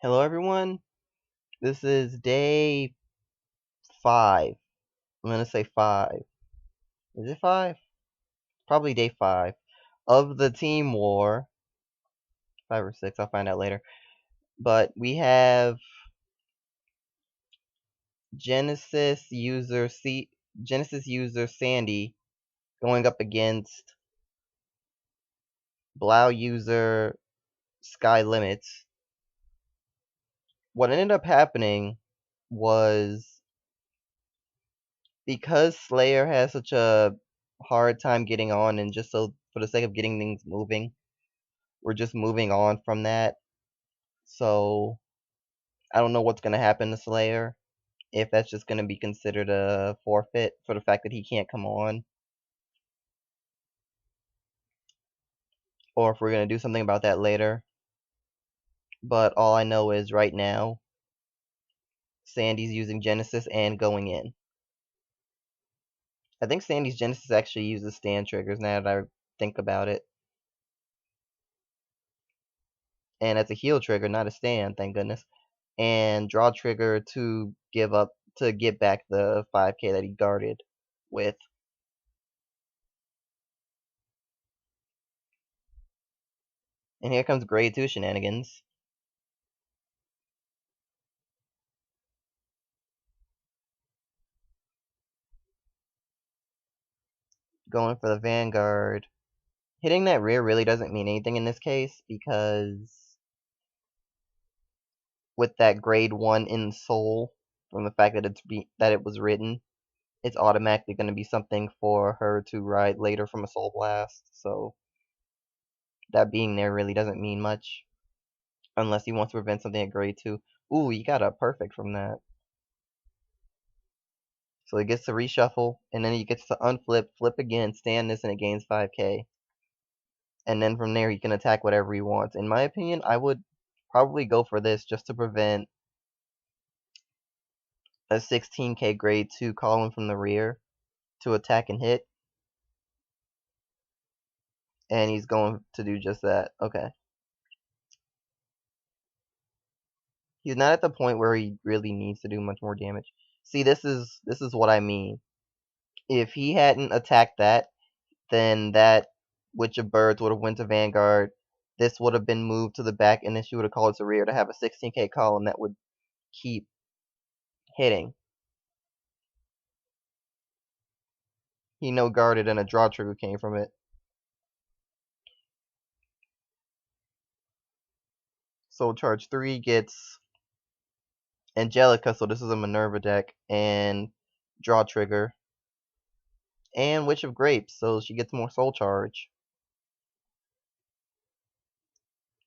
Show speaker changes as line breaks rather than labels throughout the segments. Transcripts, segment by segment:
Hello, everyone. This is day 5. I'm gonna say 5. Is it 5? Probably day 5 of the team war. 5 or 6, I'll find out later. But we have Genesis user Sandy going up against Blau user Skylimitz. What ended up happening was because Slayer has such a hard time getting on, and just so for the sake of getting things moving, we're just moving on from that. So I don't know what's going to happen to Slayer, if that's just going to be considered a forfeit for the fact that he can't come on, or if we're going to do something about that later. But all I know is right now, Sandy's using Genesis and going in. I think Sandy's Genesis actually uses stand triggers now that I think about it. And it's a heal trigger, not a stand, thank goodness. And draw trigger to get back the 5k that he guarded with. And here comes grade 2 shenanigans. Going for the Vanguard. Hitting that rear really doesn't mean anything in this case, because with that grade 1 in Soul, from the fact that it was written, it's automatically going to be something for her to ride later from a Soul Blast. So that being there really doesn't mean much, unless he wants to prevent something at grade 2. Ooh, he got a perfect from that. So he gets to reshuffle, and then he gets to unflip, flip again, stand this, and it gains 5k. And then from there he can attack whatever he wants. In my opinion, I would probably go for this just to prevent a 16k grade 2 column from the rear to attack and hit. And he's going to do just that. Okay. He's not at the point where he really needs to do much more damage. See, this is what I mean. If he hadn't attacked that, then that Witch of Birds would have went to Vanguard. This would have been moved to the back, and then she would have called it to rear to have a 16k column that would keep hitting. He no guarded, and a draw trigger came from it. Soul Charge 3 gets Angelica, so this is a Minerva deck, and draw trigger. And Witch of Grapes, so she gets more Soul Charge.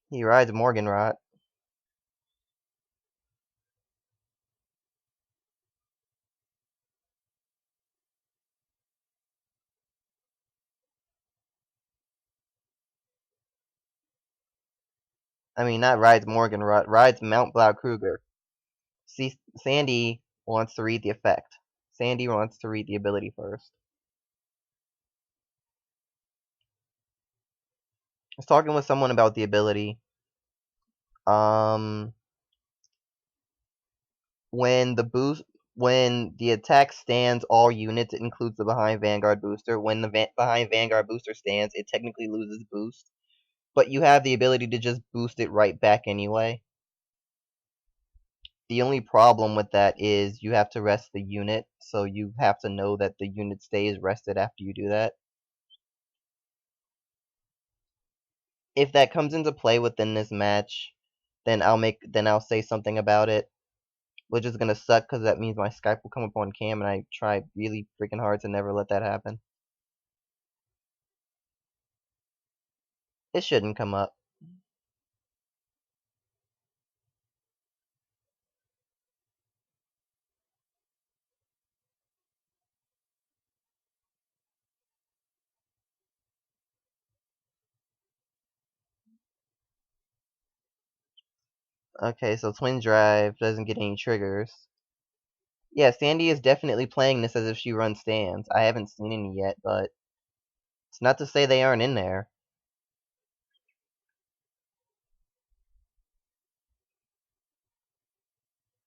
He rides Morganrot. I mean, not rides Morganrot, rides Mount Blau Kruger. See, Sandy wants to read the effect. Sandy wants to read the ability first. I was talking with someone about the ability. When the attack stands all units, it includes the behind Vanguard booster. When the behind Vanguard booster stands, it technically loses boost, but you have the ability to just boost it right back anyway. The only problem with that is you have to rest the unit, so you have to know that the unit stays rested after you do that. If that comes into play within this match, then I'll say something about it, which is gonna suck because that means my Skype will come up on cam, and I try really freaking hard to never let that happen. It shouldn't come up. Okay, so Twin Drive doesn't get any triggers. Yeah, Sandy is definitely playing this as if she runs stands. I haven't seen any yet, but it's not to say they aren't in there.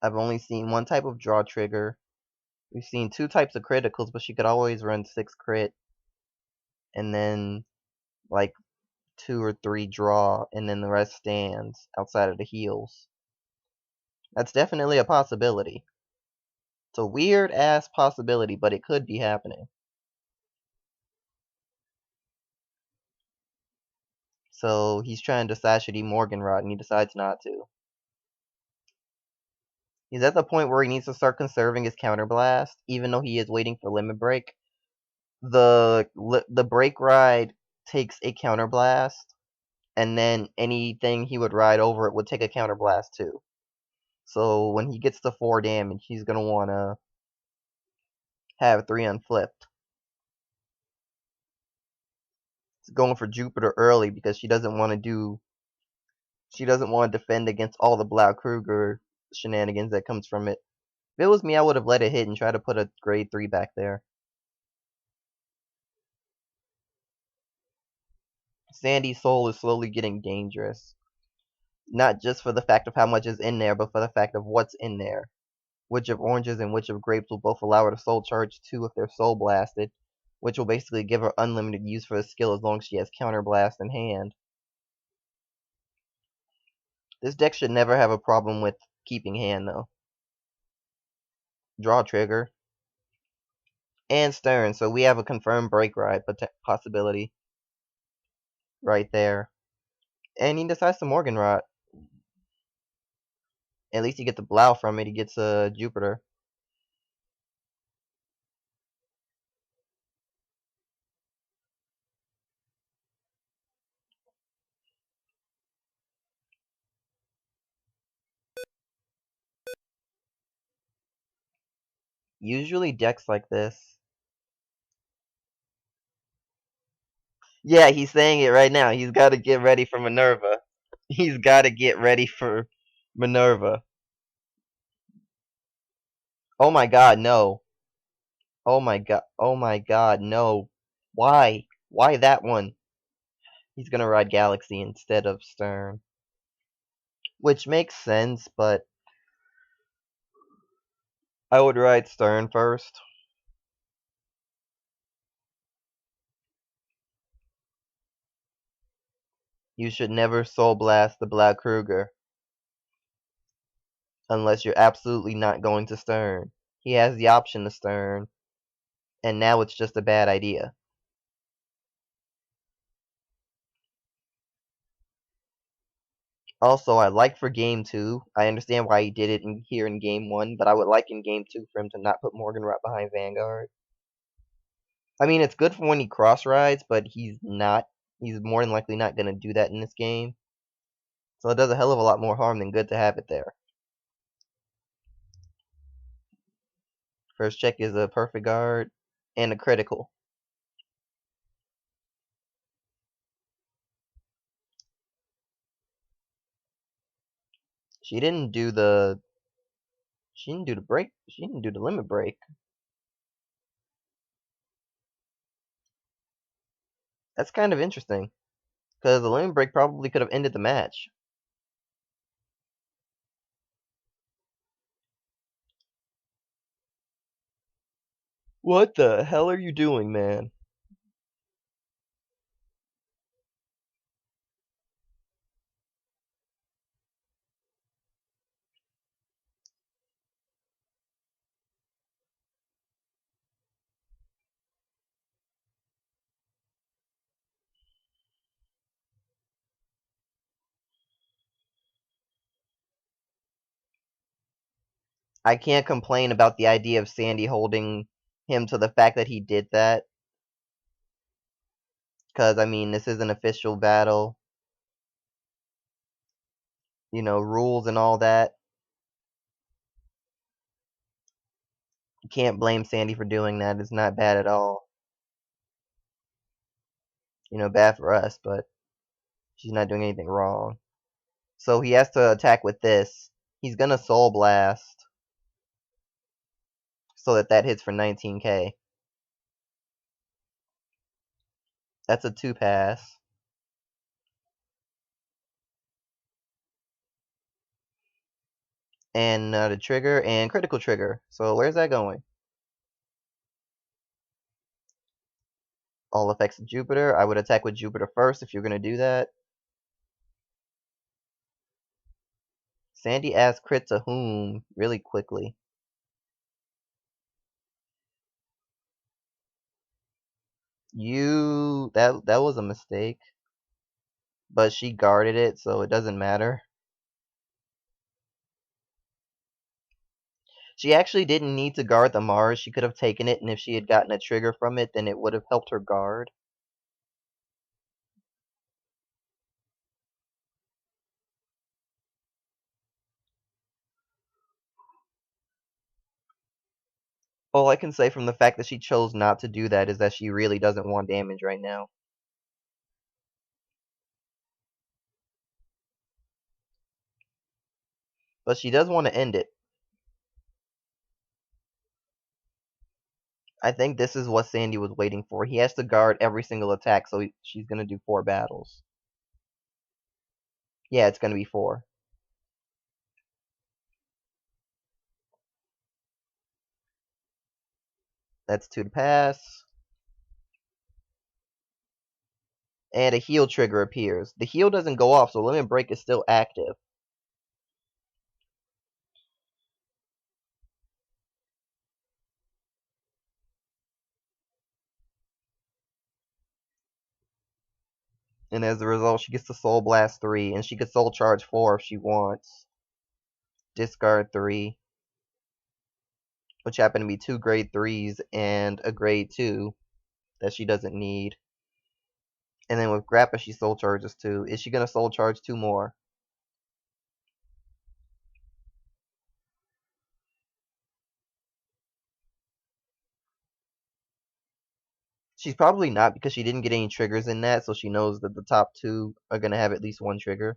I've only seen one type of draw trigger. We've seen two types of criticals, but she could always run 6 crit and then like 2 or 3 draw, and then the rest stands outside of the heals. That's definitely a possibility. It's a weird ass possibility, but it could be happening. So he's trying to Sasha D Morganrod, and he decides not to. He's at the point where he needs to start conserving his counterblast, even though he is waiting for limit break. The break ride takes a counterblast, and then anything he would ride over it would take a counterblast too. So when he gets to 4 damage, he's gonna wanna have 3 unflipped. He's going for Jupiter early because she doesn't want to defend against all the Blau Kruger shenanigans that comes from it. If it was me, I would have let it hit and try to put a grade 3 back there. Sandy's soul is slowly getting dangerous. Not just for the fact of how much is in there, but for the fact of what's in there. Which of oranges and which of grapes will both allow her to soul charge 2 if they're soul blasted, which will basically give her unlimited use for the skill as long as she has counterblast in hand. This deck should never have a problem with keeping hand though. Draw trigger. And stern, so we have a confirmed break ride possibility right there. And he decides to Morganrot. At least he gets a Blau from it. He gets a Jupiter. Usually decks like this. Yeah, he's saying it right now. He's got to get ready for Minerva. He's got to get ready for Minerva. Oh my god, no. Oh my god. Oh my god, no. Why? Why that one? He's gonna ride Galaxy instead of Stern. Which makes sense, but I would ride Stern first. You should never Soul Blast the Blau Kruger. Unless you're absolutely not going to Stern. He has the option to Stern. And now it's just a bad idea. Also, I like for Game 2, I understand why he did it here in Game 1, but I would like in Game 2 for him to not put Morganrot behind Vanguard. I mean, it's good for when he cross rides, but he's more than likely not going to do that in this game. So it does a hell of a lot more harm than good to have it there. First check is a perfect guard and a critical. She didn't do the break. She didn't do the limit break. That's kind of interesting. Because the limit break probably could have ended the match. What the hell are you doing, man? I can't complain about the idea of Sandy holding him to the fact that he did that. Because, I mean, this is an official battle. You know, rules and all that. You can't blame Sandy for doing that. It's not bad at all. You know, bad for us, but she's not doing anything wrong. So he has to attack with this. He's gonna Soul Blast. So that hits for 19k. That's a 2-pass. And the trigger and critical trigger. So where's that going? All effects of Jupiter. I would attack with Jupiter first if you're going to do that. Sandy asks crit to whom really quickly. That was a mistake. But she guarded it, so it doesn't matter. She actually didn't need to guard the Mars. She could have taken it, and if she had gotten a trigger from it, then it would have helped her guard. All I can say from the fact that she chose not to do that is that she really doesn't want damage right now. But she does want to end it. I think this is what Sandy was waiting for. He has to guard every single attack, so she's going to do 4 battles. Yeah, it's going to be 4. That's 2 to pass. And a heal trigger appears. The heal doesn't go off, so Limit Break is still active. And as a result, she gets to Soul Blast 3, and she could Soul Charge 4 if she wants. Discard 3, which happen to be 2 grade 3s and a grade 2 that she doesn't need. And then with Grappa, she Soul Charges 2. Is she going to Soul Charge 2 more? She's probably not, because she didn't get any triggers in that, so she knows that the top 2 are going to have at least 1 trigger.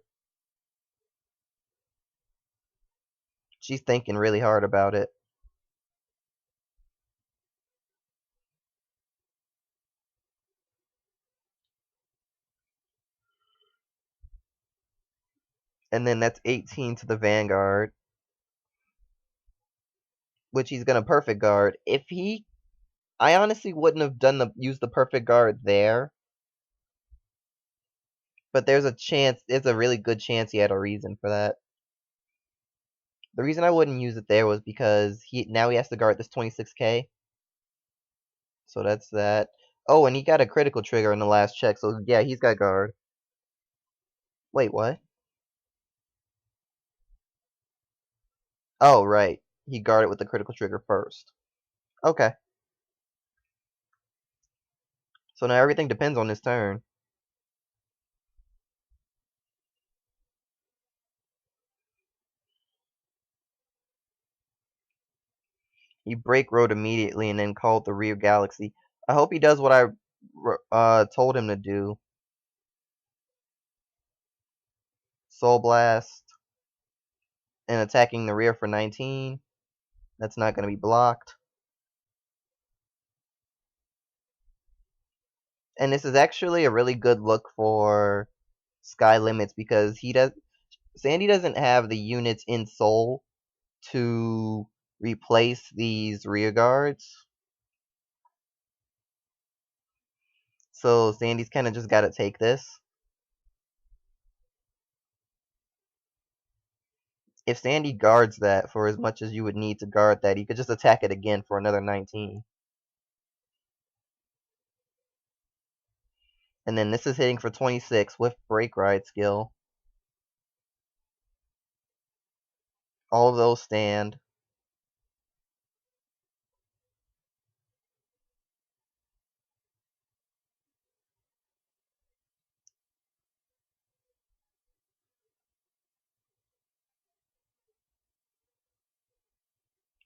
She's thinking really hard about it. And then that's 18 to the Vanguard, which he's going to Perfect Guard. I honestly wouldn't have used the Perfect Guard there, but there's a really good chance he had a reason for that. The reason I wouldn't use it there was because now he has to guard this 26k. So that's that. Oh, and he got a critical trigger in the last check, so yeah, he's got guard. Wait, what? Oh, right. He guarded with the critical trigger first. Okay. So now everything depends on his turn. He break road immediately and then called the rear galaxy. I hope he does what I told him to do. Soul Blast and attacking the rear for 19. That's not going to be blocked. And this is actually a really good look for Skylimitz, because Sandy doesn't have the units in Soul to replace these rear guards. So Sandy's kind of just got to take this. If Sandy guards that for as much as you would need to guard that, you could just attack it again for another 19. And then this is hitting for 26 with Break Ride skill. All of those stand.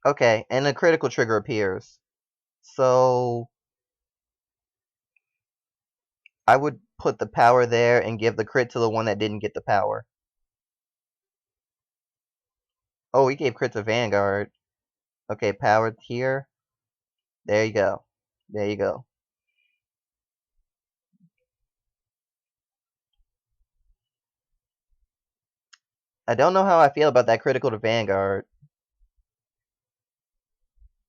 Okay, and a critical trigger appears. So I would put the power there and give the crit to the one that didn't get the power. Oh, he gave crit to Vanguard. Okay, power here. There you go. There you go. I don't know how I feel about that critical to Vanguard.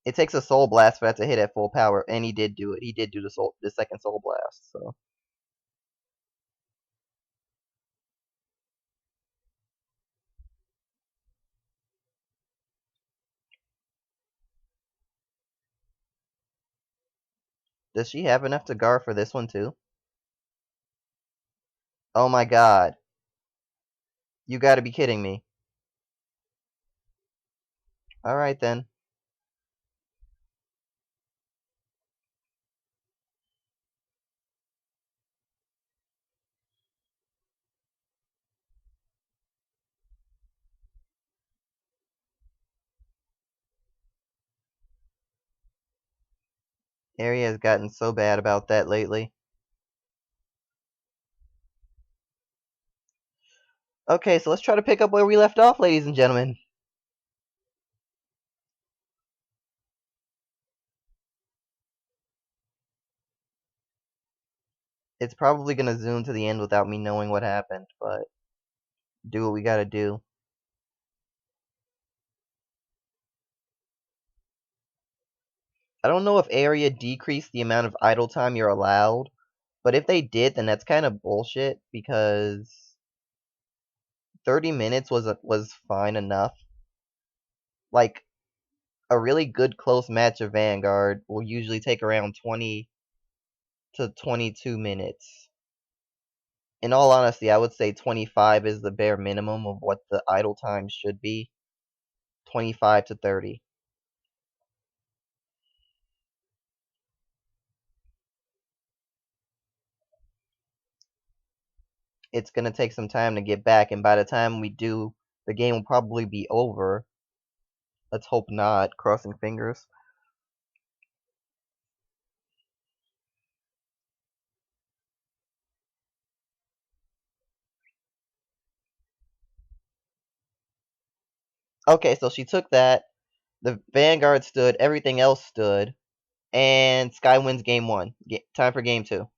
It takes a Soul Blast for that to hit at full power, and he did do it. He did do the second Soul Blast. So does she have enough to guard for this one too? Oh my god. You gotta be kidding me. Alright then. Area has gotten so bad about that lately. Okay, so let's try to pick up where we left off, ladies and gentlemen. It's probably gonna zoom to the end without me knowing what happened, but do what we gotta do. I don't know if Area decreased the amount of idle time you're allowed, but if they did, then that's kind of bullshit because 30 minutes was fine enough. Like a really good close match of Vanguard will usually take around 20 to 22 minutes. In all honesty, I would say 25 is the bare minimum of what the idle time should be. 25 to 30. It's going to take some time to get back, and by the time we do, the game will probably be over. Let's hope not, crossing fingers. Okay, so she took that. The Vanguard stood, everything else stood, and Sky wins game one. Time for game two.